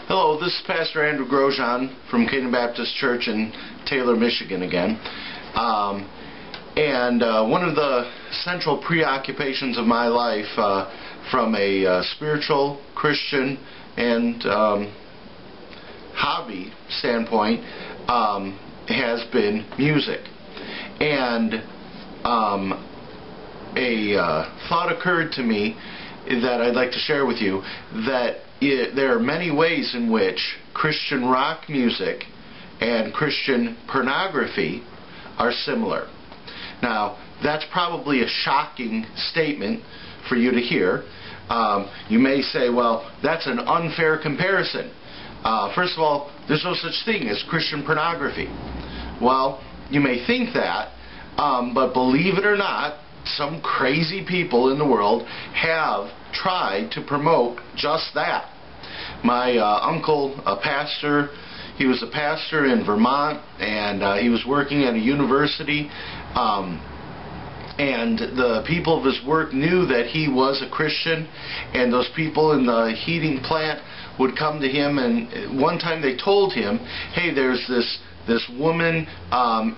Hello, this is Pastor Andrew Grosjean from Kingdom Baptist Church in Taylor, Michigan again. One of the central preoccupations of my life from a spiritual, Christian, and hobby standpoint has been music. And a thought occurred to me that I'd like to share with you, that there are many ways in which Christian rock music and Christian pornography are similar. Now, that's probably a shocking statement for you to hear. You may say, well, that's an unfair comparison. First of all, there's no such thing as Christian pornography. Well, you may think that, but believe it or not, some crazy people in the world have tried to promote just that. My uncle, a pastor, he was a pastor in Vermont, and he was working at a university, and the people of his work knew that he was a Christian, and those people in the heating plant would come to him, and one time they told him, hey, there's this woman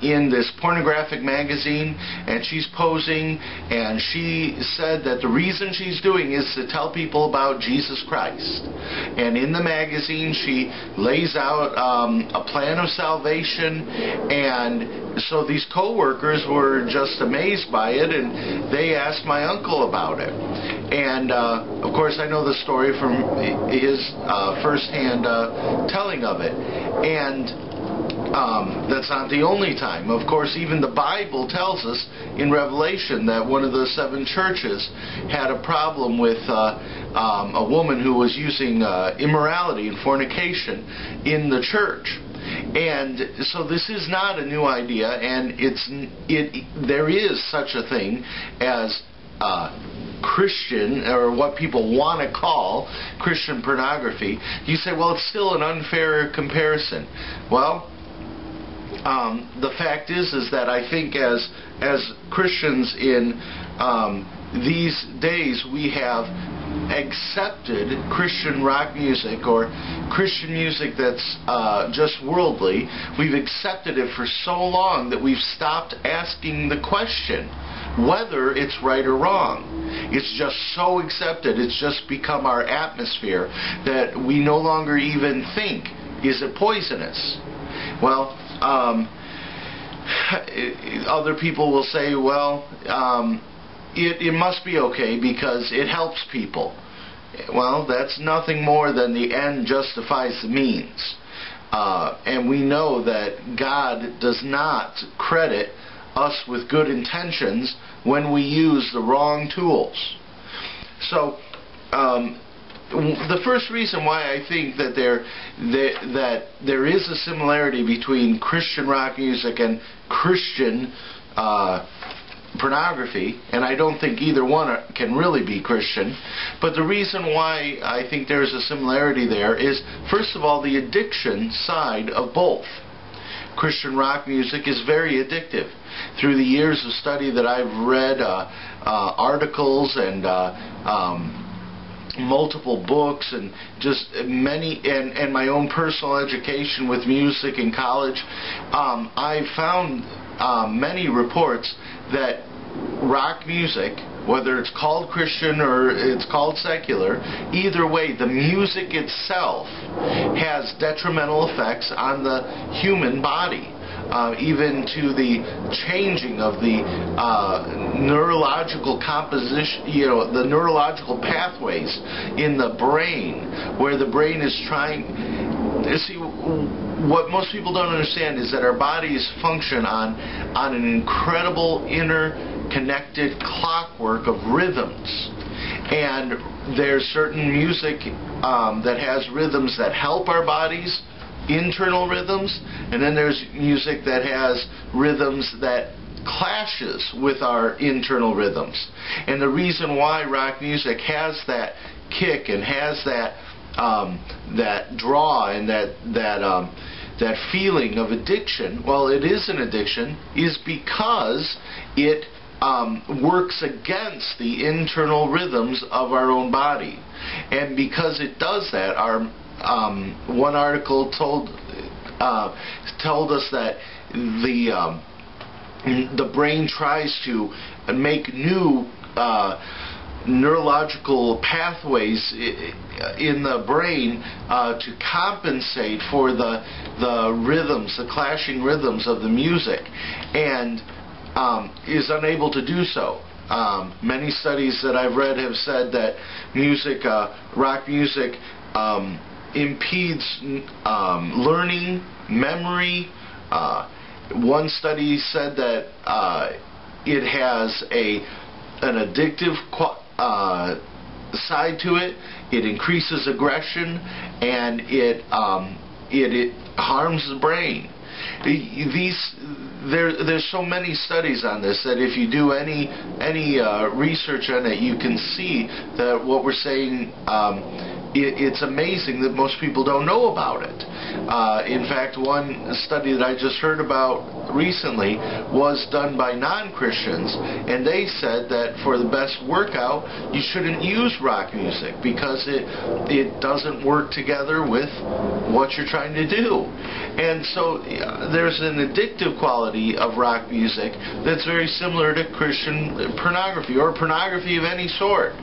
in this pornographic magazine, and she's posing, and she said that the reason she's doing is to tell people about Jesus Christ. And in the magazine she lays out a plan of salvation, and so these co-workers were just amazed by it, and they asked my uncle about it. And of course I know the story from his first-hand telling of it. And that's not the only time. Of course, even the Bible tells us in Revelation that one of the 7 churches had a problem with a woman who was using immorality and fornication in the church. And so this is not a new idea, and there is such a thing as Christian, or what people want to call Christian pornography. You say, well, it's still an unfair comparison. Well, the fact is that I think as Christians in these days, we have accepted Christian rock music, or Christian music that's just worldly. We've accepted it for so long that we've stopped asking the question whether it's right or wrong. It's just so accepted, it's just become our atmosphere that we no longer even think, is it poisonous? Well, other people will say, well, it must be okay because it helps people. Well, that's nothing more than the end justifies the means. And we know that God does not credit us with good intentions when we use the wrong tools. So, the first reason why I think that there is a similarity between Christian rock music and Christian pornography, and I don't think either one can really be Christian, but the reason why I think there's a similarity there is, first of all, the addiction side of both. Christian rock music is very addictive. Through the years of study that I've read, articles and multiple books, and just many, and my own personal education with music in college, I found many reports that rock music, whether it's called Christian or it's called secular, either way, the music itself has detrimental effects on the human body. Even to the changing of the neurological composition, the neurological pathways in the brain, where the brain is trying. See, what most people don't understand is that our bodies function on an incredible interconnected clockwork of rhythms. And there's certain music that has rhythms that help our bodies, internal rhythms, and then there's music that has rhythms that clashes with our internal rhythms. And the reason why rock music has that kick and has that draw and that feeling of addiction, well, it is an addiction, is because it works against the internal rhythms of our own body. And because it does that, one article told us that the brain tries to make new neurological pathways in the brain to compensate for the rhythms, the clashing rhythms of the music, and is unable to do so. Many studies that I've read have said that music, rock music, impedes learning, memory. One study said that it has an addictive side to it. It increases aggression, and it harms the brain. There's so many studies on this that if you do any research on it, you can see that what we're saying, it's amazing that most people don't know about it. In fact, one study that I just heard about recently was done by non-Christians, and they said that for the best workout, you shouldn't use rock music because it doesn't work together with what you're trying to do. And so there's an addictive quality of rock music that's very similar to Christian pornography or pornography of any sort.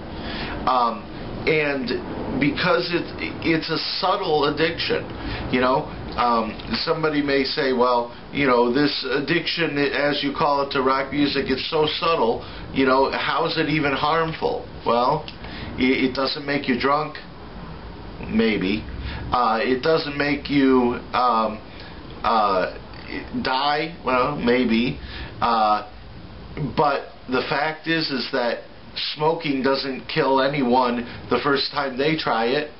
And because it's a subtle addiction, you know, somebody may say, well, you know, this addiction, as you call it, to rock music, it's so subtle, you know, how is it even harmful? Well, it doesn't make you drunk, maybe. It doesn't make you die, well, maybe. But the fact is that smoking doesn't kill anyone the first time they try it.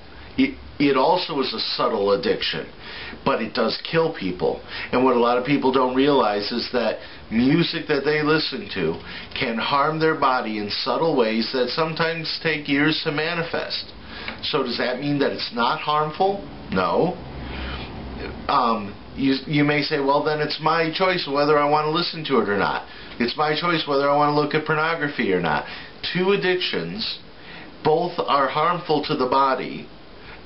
It also is a subtle addiction, but it does kill people. And what a lot of people don't realize is that music that they listen to can harm their body in subtle ways that sometimes take years to manifest. So does that mean that it's not harmful? No. You may say, well, then it's my choice whether I want to listen to it or not. It's my choice whether I want to look at pornography or not. Two addictions, both are harmful to the body,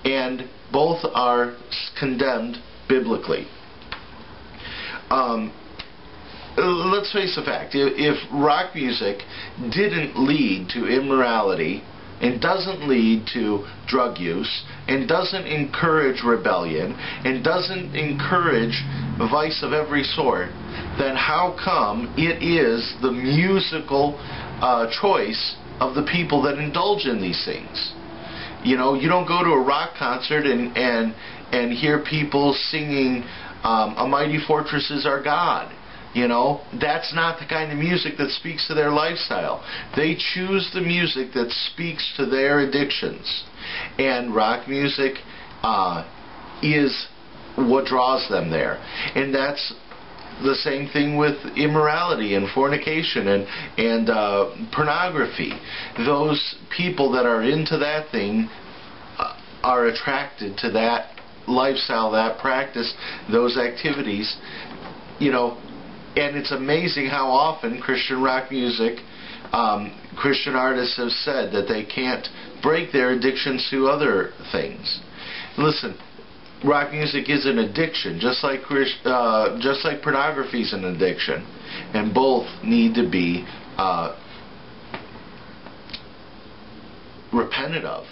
and both are condemned biblically. Let's face the fact, if rock music didn't lead to immorality, and doesn't lead to drug use, and doesn't encourage rebellion, and doesn't encourage vice of every sort, then how come it is the musical choice of the people that indulge in these things? You know, you don't go to a rock concert and hear people singing "A Mighty Fortress Is Our God." You know, that's not the kind of music that speaks to their lifestyle. They choose the music that speaks to their addictions. And rock music is what draws them there. And that's the same thing with immorality and fornication and pornography. Those people that are into that thing are attracted to that lifestyle, that practice, those activities, you know. And it's amazing how often Christian rock music, Christian artists have said that they can't break their addictions to other things. Listen, rock music is an addiction, just like pornography is an addiction, and both need to be repented of.